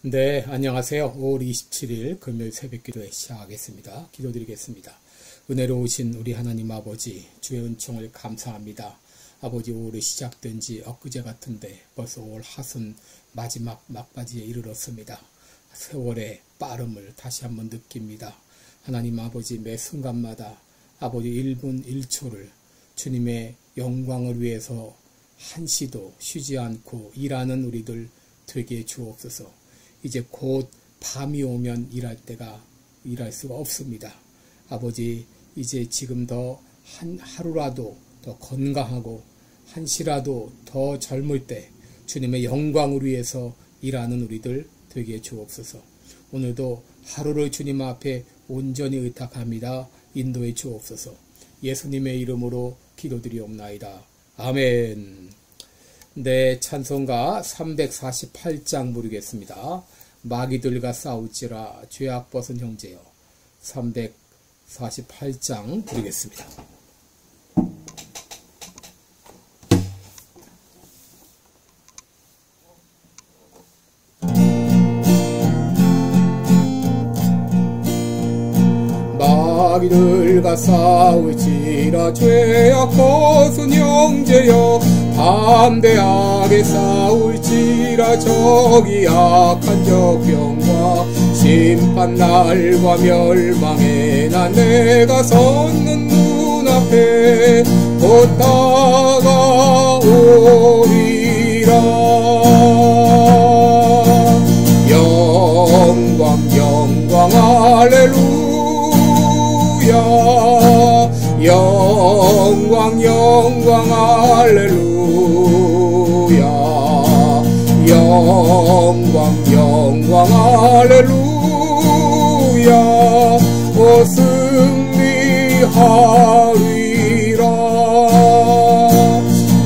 네, 안녕하세요. 5월 27일 금요일 새벽기도회 시작하겠습니다. 기도드리겠습니다. 은혜로우신 우리 하나님 아버지, 주의 은총을 감사합니다. 아버지, 5월이 시작된 지 엊그제 같은데 벌써 5월 하순 마지막 막바지에 이르렀습니다. 세월의 빠름을 다시 한번 느낍니다. 하나님 아버지, 매 순간마다 아버지 1분 1초를 주님의 영광을 위해서 한시도 쉬지 않고 일하는 우리들 되게 해 주옵소서. 이제 곧 밤이 오면 일할 수가 없습니다. 아버지, 이제 지금 더 하루라도 더 건강하고 한시라도 더 젊을 때 주님의 영광을 위해서 일하는 우리들 되게 해 주옵소서. 오늘도 하루를 주님 앞에 온전히 의탁합니다. 인도해 주옵소서. 예수님의 이름으로 기도드리옵나이다. 아멘. 네, 찬송가 348장 부르겠습니다. 마귀들과 싸울지라 죄악 벗은 형제여. 348장 부르겠습니다. 마귀들과 싸울지라 죄악 벗은 형제여. 담대하게 싸울지라 적이 악한 적병과 심판날과 멸망에 난 내가 섰는 눈앞에 곧 다가오리라. 영광 할렐루야. 영광 할렐루야. 영광 할렐루야. 오 승리하리라.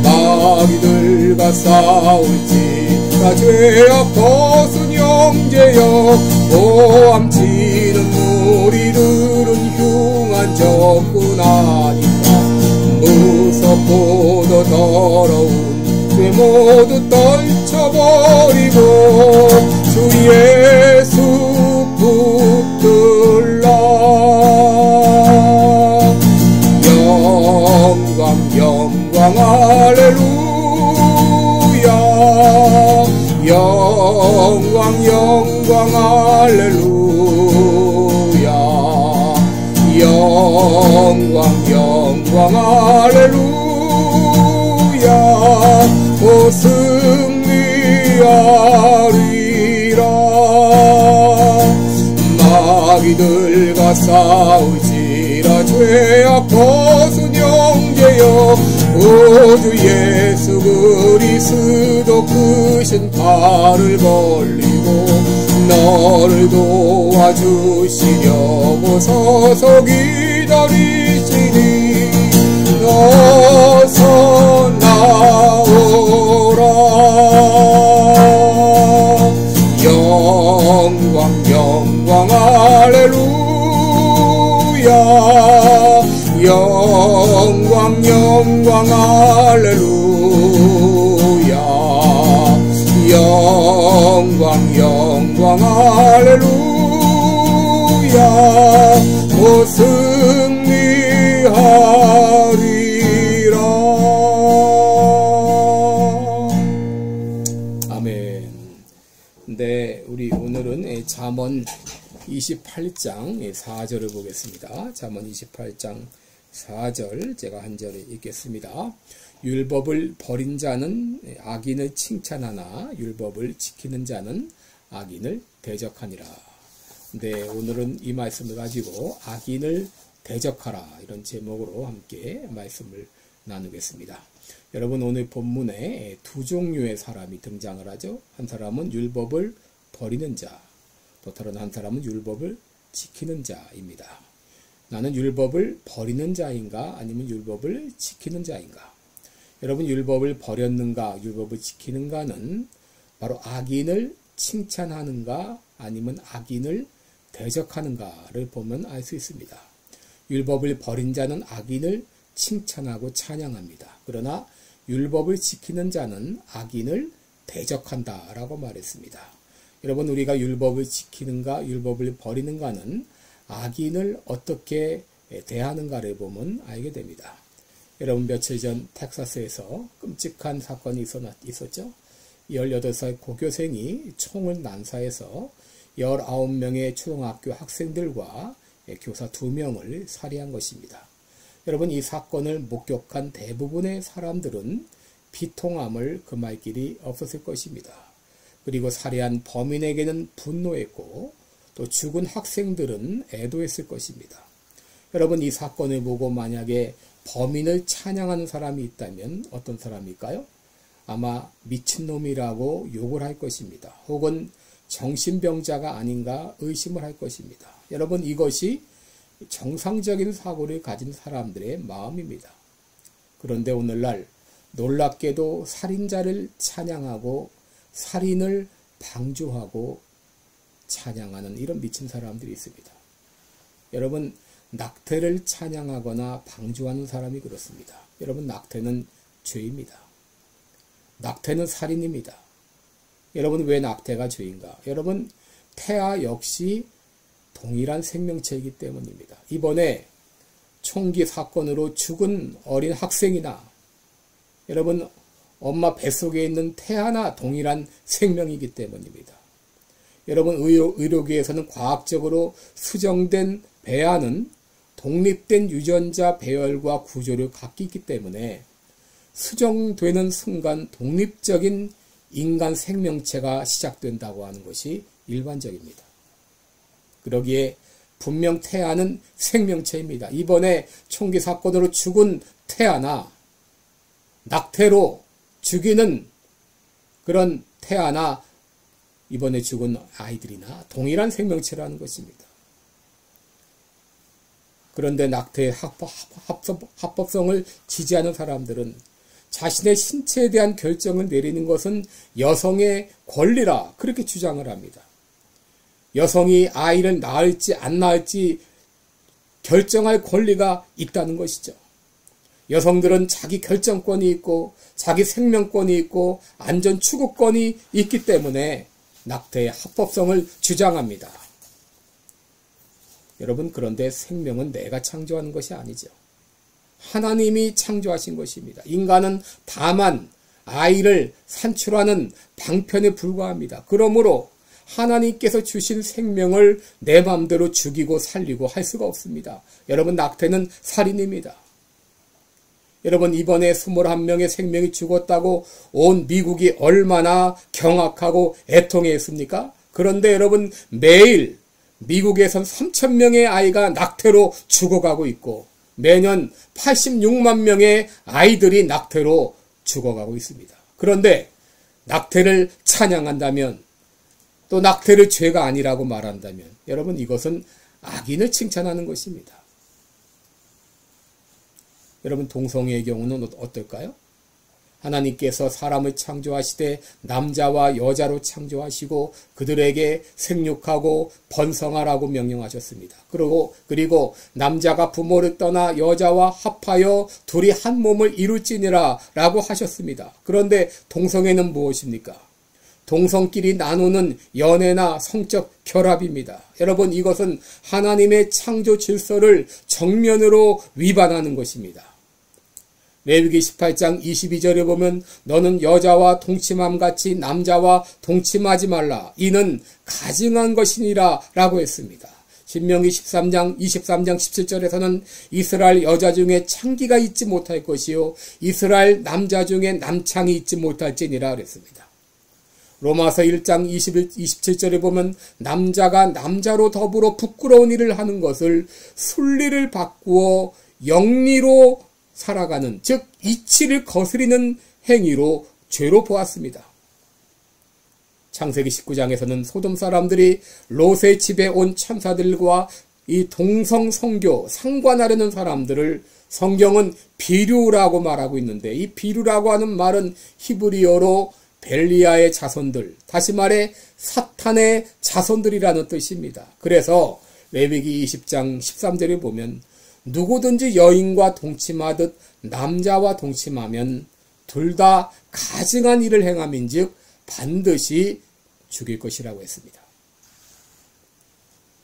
마귀들과 싸울지라 죄악 벗은 형제여. 고함치는 무리들은 흉한 적군 아닌가. 무섭고도 더러운 죄 모두 떨쳐버리고 주 예수 붙들라. 영광 할렐루야. 영광 할렐루야. 영광 할렐루야. 오 승리하리라. 마귀들과 싸울지라 죄악 벗은 형제여. 오 주 예수 그리스도 크신 팔을 벌리고 너를 도와주시려고 서서 기다리시니 어서 나오라. 영광 할렐루야. 영광 할렐루야. 영광 할렐루야. 오 승리하리라. 아멘. 네, 우리 오늘은 잠언 28장 4절을 보겠습니다. 잠언 28장 4절 제가 한 절에 읽겠습니다. 율법을 버린 자는 악인을 칭찬하나 율법을 지키는 자는 악인을 대적하니라. 네, 오늘은 이 말씀을 가지고 악인을 대적하라 이런 제목으로 함께 말씀을 나누겠습니다. 여러분, 오늘 본문에 두 종류의 사람이 등장을 하죠. 한 사람은 율법을 버리는 자, 또 다른 한 사람은 율법을 지키는 자입니다. 나는 율법을 버리는 자인가 아니면 율법을 지키는 자인가? 여러분, 율법을 버렸는가 율법을 지키는가는 바로 악인을 칭찬하는가 아니면 악인을 대적하는가를 보면 알 수 있습니다. 율법을 버린 자는 악인을 칭찬하고 찬양합니다. 그러나 율법을 지키는 자는 악인을 대적한다라고 말했습니다. 여러분, 우리가 율법을 지키는가 율법을 버리는가는 악인을 어떻게 대하는가를 보면 알게 됩니다. 여러분, 며칠 전 텍사스에서 끔찍한 사건이 있었죠. 18살 고교생이 총을 난사해서 19명의 초등학교 학생들과 교사 2명을 살해한 것입니다. 여러분, 이 사건을 목격한 대부분의 사람들은 비통함을 금할 길이 없었을 것입니다. 그리고 살해한 범인에게는 분노했고 또 죽은 학생들은 애도했을 것입니다. 여러분, 이 사건을 보고 만약에 범인을 찬양하는 사람이 있다면 어떤 사람일까요? 아마 미친놈이라고 욕을 할 것입니다. 혹은 정신병자가 아닌가 의심을 할 것입니다. 여러분, 이것이 정상적인 사고를 가진 사람들의 마음입니다. 그런데 오늘날 놀랍게도 살인자를 찬양하고 살인을 방조하고 찬양하는 이런 미친 사람들이 있습니다. 여러분, 낙태를 찬양하거나 방조하는 사람이 그렇습니다. 여러분, 낙태는 죄입니다. 낙태는 살인입니다. 여러분, 왜 낙태가 죄인가? 여러분, 태아 역시 동일한 생명체이기 때문입니다. 이번에 총기 사건으로 죽은 어린 학생이나 여러분, 엄마 뱃속에 있는 태아나 동일한 생명이기 때문입니다. 여러분, 의료계에서는 과학적으로 수정된 배아는 독립된 유전자 배열과 구조를 갖고 있기 때문에 수정되는 순간 독립적인 인간 생명체가 시작된다고 하는 것이 일반적입니다. 그러기에 분명 태아는 생명체입니다. 이번에 총기 사건으로 죽은 태아나 낙태로 죽이는 그런 태아나 이번에 죽은 아이들이나 동일한 생명체라는 것입니다. 그런데 낙태의 합법성을 지지하는 사람들은 자신의 신체에 대한 결정을 내리는 것은 여성의 권리라 그렇게 주장을 합니다. 여성이 아이를 낳을지 안 낳을지 결정할 권리가 있다는 것이죠. 여성들은 자기 결정권이 있고 자기 생명권이 있고 안전 추구권이 있기 때문에 낙태의 합법성을 주장합니다. 여러분, 그런데 생명은 내가 창조하는 것이 아니죠. 하나님이 창조하신 것입니다. 인간은 다만 아이를 산출하는 방편에 불과합니다. 그러므로 하나님께서 주신 생명을 내 마음대로 죽이고 살리고 할 수가 없습니다. 여러분, 낙태는 살인입니다. 여러분, 이번에 21명의 생명이 죽었다고 온 미국이 얼마나 경악하고 애통해했습니까? 그런데 여러분, 매일 미국에선 3,000명의 아이가 낙태로 죽어가고 있고 매년 86만 명의 아이들이 낙태로 죽어가고 있습니다. 그런데 낙태를 찬양한다면 또 낙태를 죄가 아니라고 말한다면 여러분, 이것은 악인을 칭찬하는 것입니다. 여러분, 동성애의 경우는 어떨까요? 하나님께서 사람을 창조하시되 남자와 여자로 창조하시고 그들에게 생육하고 번성하라고 명령하셨습니다. 그리고 남자가 부모를 떠나 여자와 합하여 둘이 한 몸을 이룰지니라 라고 하셨습니다. 그런데 동성애는 무엇입니까? 동성끼리 나누는 연애나 성적 결합입니다. 여러분, 이것은 하나님의 창조 질서를 정면으로 위반하는 것입니다. 레위기 18장 22절에 보면 너는 여자와 동침함 같이 남자와 동침하지 말라. 이는 가증한 것이니라 라고 했습니다. 신명기 23장 17절에서는 이스라엘 여자 중에 창기가 있지 못할 것이요 이스라엘 남자 중에 남창이 있지 못할지니라 그랬습니다. 로마서 1장 27절에 보면 남자가 남자로 더불어 부끄러운 일을 하는 것을 순리를 바꾸어 영리로 살아가는, 즉 이치를 거스리는 행위로 죄로 보았습니다. 창세기 19장에서는 소돔 사람들이 롯의 집에 온 천사들과 이 동성 성교, 상관하려는 사람들을 성경은 비류라고 말하고 있는데 이 비류라고 하는 말은 히브리어로 벨리아의 자손들, 다시 말해 사탄의 자손들이라는 뜻입니다. 그래서 레위기 20장 13절에 보면 누구든지 여인과 동침하듯 남자와 동침하면 둘 다 가증한 일을 행함인즉 반드시 죽일 것이라고 했습니다.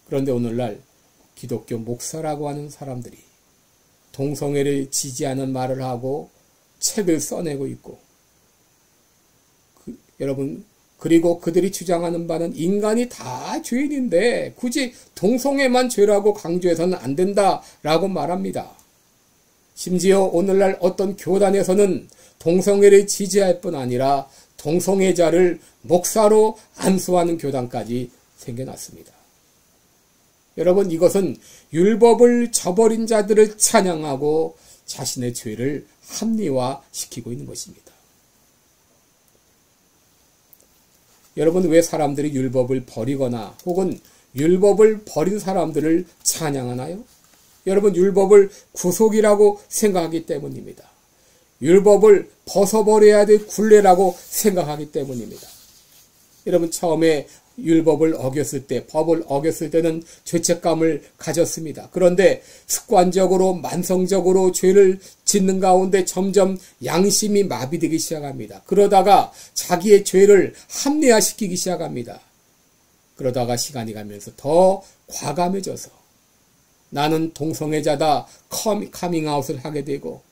그런데 오늘날 기독교 목사라고 하는 사람들이 동성애를 지지하는 말을 하고 책을 써내고 있고, 여러분, 그리고 그들이 주장하는 바는 인간이 다 죄인인데 굳이 동성애만 죄라고 강조해서는 안 된다라고 말합니다. 심지어 오늘날 어떤 교단에서는 동성애를 지지할 뿐 아니라 동성애자를 목사로 안수하는 교단까지 생겨났습니다. 여러분, 이것은 율법을 저버린 자들을 찬양하고 자신의 죄를 합리화시키고 있는 것입니다. 여러분, 왜 사람들이 율법을 버리거나 혹은 율법을 버린 사람들을 찬양하나요? 여러분, 율법을 구속이라고 생각하기 때문입니다. 율법을 벗어버려야 될 굴레라고 생각하기 때문입니다. 여러분, 처음에 율법을 어겼을 때, 법을 어겼을 때는 죄책감을 가졌습니다. 그런데 습관적으로, 만성적으로 죄를 짓는 가운데 점점 양심이 마비되기 시작합니다. 그러다가 자기의 죄를 합리화시키기 시작합니다. 그러다가 시간이 가면서 더 과감해져서 나는 동성애자다 커밍아웃을 하게 되고,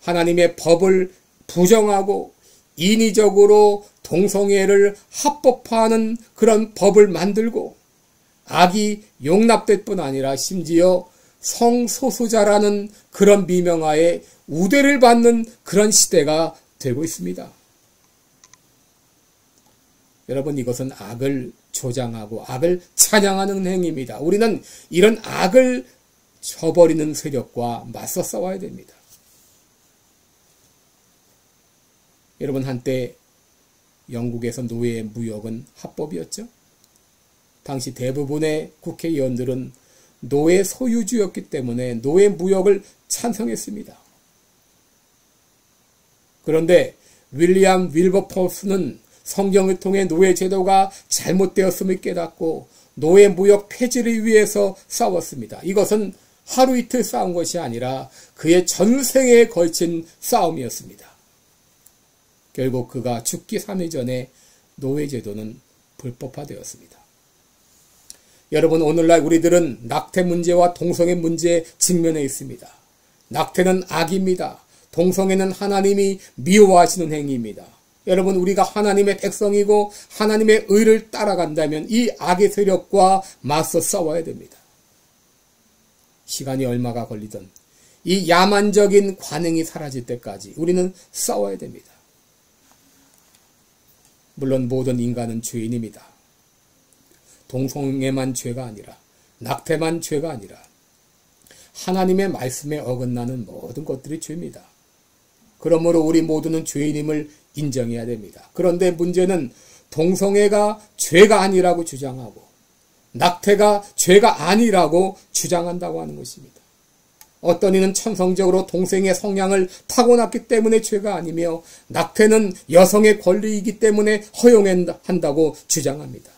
하나님의 법을 부정하고 인위적으로 동성애를 합법화하는 그런 법을 만들고, 악이 용납될 뿐 아니라 심지어 성소수자라는 그런 미명하에 우대를 받는 그런 시대가 되고 있습니다. 여러분, 이것은 악을 조장하고 악을 찬양하는 행위입니다. 우리는 이런 악을 저버리는 세력과 맞서 싸워야 됩니다. 여러분, 한때 영국에서 노예 무역은 합법이었죠. 당시 대부분의 국회의원들은 노예 소유주였기 때문에 노예 무역을 찬성했습니다. 그런데 윌리엄 윌버포스는 성경을 통해 노예 제도가 잘못되었음을 깨닫고 노예 무역 폐지를 위해서 싸웠습니다. 이것은 하루 이틀 싸운 것이 아니라 그의 전생에 걸친 싸움이었습니다. 결국 그가 죽기 3일 전에 노예제도는 불법화되었습니다. 여러분, 오늘날 우리들은 낙태 문제와 동성애 문제에 직면해 있습니다. 낙태는 악입니다. 동성애는 하나님이 미워하시는 행위입니다. 여러분, 우리가 하나님의 백성이고 하나님의 의를 따라간다면 이 악의 세력과 맞서 싸워야 됩니다. 시간이 얼마가 걸리든 이 야만적인 관행이 사라질 때까지 우리는 싸워야 됩니다. 물론 모든 인간은 죄인입니다. 동성애만 죄가 아니라, 낙태만 죄가 아니라 하나님의 말씀에 어긋나는 모든 것들이 죄입니다. 그러므로 우리 모두는 죄인임을 인정해야 됩니다. 그런데 문제는 동성애가 죄가 아니라고 주장하고 낙태가 죄가 아니라고 주장한다고 하는 것입니다. 어떤 이는 천성적으로 동성애 성향을 타고났기 때문에 죄가 아니며 낙태는 여성의 권리이기 때문에 허용한다고 주장합니다.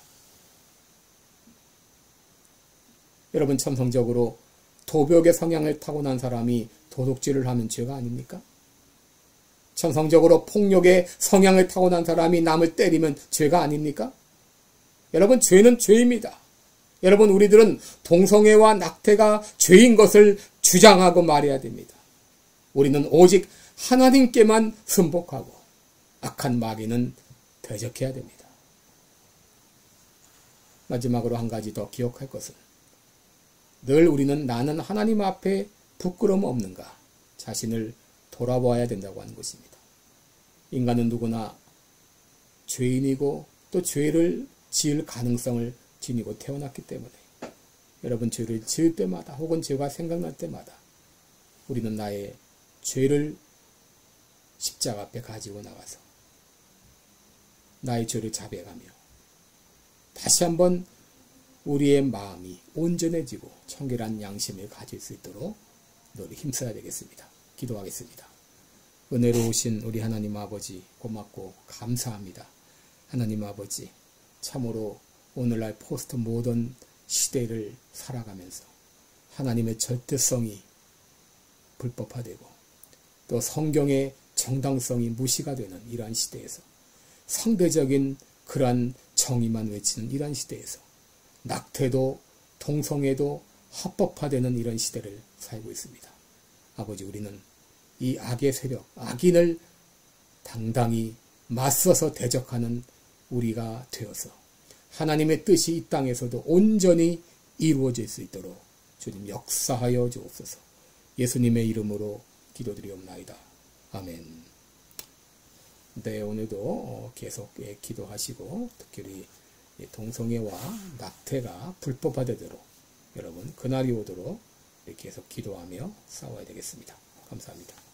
여러분, 천성적으로 도벽의 성향을 타고난 사람이 도둑질을 하면 죄가 아닙니까? 천성적으로 폭력의 성향을 타고난 사람이 남을 때리면 죄가 아닙니까? 여러분, 죄는 죄입니다. 여러분, 우리들은 동성애와 낙태가 죄인 것을 주장하고 말해야 됩니다. 우리는 오직 하나님께만 순복하고 악한 마귀는 대적해야 됩니다. 마지막으로 한 가지 더 기억할 것은, 늘 우리는 나는 하나님 앞에 부끄러움 없는가 자신을 돌아보아야 된다고 하는 것입니다. 인간은 누구나 죄인이고 또 죄를 지을 가능성을 지니고 태어났기 때문에 여러분, 죄를 지을 때마다 혹은 죄가 생각날 때마다 우리는 나의 죄를 십자가 앞에 가지고 나가서 나의 죄를 자백하며 다시 한번 우리의 마음이 온전해지고 청결한 양심을 가질 수 있도록 노력 힘써야 되겠습니다. 기도하겠습니다. 은혜로우신 우리 하나님 아버지, 고맙고 감사합니다. 하나님 아버지, 참으로 오늘날 포스트 모던 시대를 살아가면서 하나님의 절대성이 불법화되고 또 성경의 정당성이 무시가 되는 이러한 시대에서 상대적인 그러한 정의만 외치는 이런 시대에서 낙태도 동성애도 합법화되는 이런 시대를 살고 있습니다. 아버지, 우리는 이 악의 세력, 악인을 당당히 맞서서 대적하는 우리가 되어서 하나님의 뜻이 이 땅에서도 온전히 이루어질 수 있도록 주님 역사하여 주옵소서. 예수님의 이름으로 기도드리옵나이다. 아멘. 네, 오늘도 계속 기도하시고 특히 동성애와 낙태가 불법화되도록 여러분 그날이 오도록 계속 기도하며 싸워야 되겠습니다. 감사합니다.